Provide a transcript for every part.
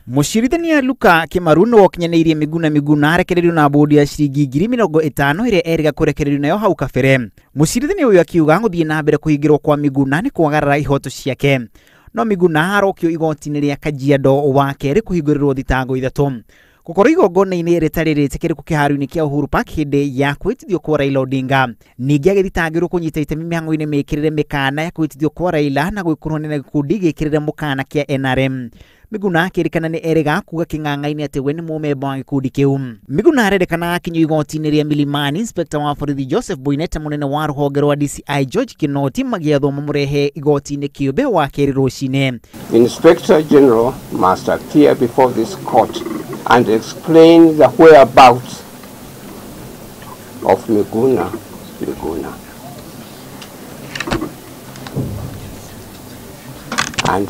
Mucirithania Luka Kimaru no wakinyaniria Miguna Miguna arekererio na bodi ya ciringi 50,000 iria eriga kurekererio nayo hau kabere. Mucirithania uyu akiuga guthii na mbere kuhingirwo kwa Miguna ni kwagarara ihoto ciake. No Miguna arokio igoti-ini ria Kajiado wa keri kuhingurirwo thitango ithatu. Gukorwo igongona-ini ritari ritikiriku kiharu-ini kia Uhuru Park hindi ya kwitithio kwa Raila Odinga. Ningi agithitangirwo kunyita itemi mihango-ini mikirire mikana ya kwitithio kwa Raila na gwikurwo na gikundi gikirire mukana kia NRM. Miguna akirikana ni erega kuga king'ang'a-ini ati we ni mumemba wa gikundi kiu. Miguna arerikana akinywa igoti-ini ria Milimani inspector wa borithi Joseph Boineta munene wa ruhonge rwa DCI George Kinoti magiathoma murehe igoti-ini kiumbe wa keri rucine. Inspector General must appear before this court and explain the whereabouts of Miguna Miguna. And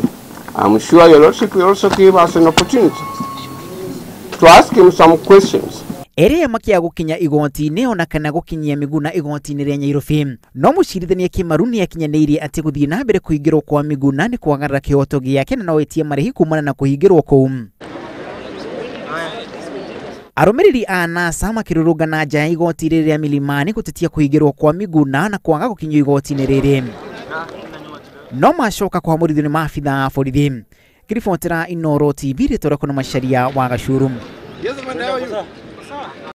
I'm sure your Lordship will also give us an opportunity to ask him some questions. Ere makia gukinya igoti-ini ona kana gukinyia Miguna igoti-ini ria Nairobi. No Mucirithania Kimaru ni akinyaniria ati guthii na mbere kuhingirwo kwa Miguna ni kwagarara kihoto giake na no etie marihi kumana na kuhingirwo kuu. Arumiriri a NASA makirurungana nja ya igoti-ini ria Milimani gutetia kuhingirwo kwa Miguna na kwaga gukinyio igoti-ini riri. No macoka kwa murithio ni maabitha a borithi. Kiribotera Inoro TV ritorako na macharia wa Gacuru.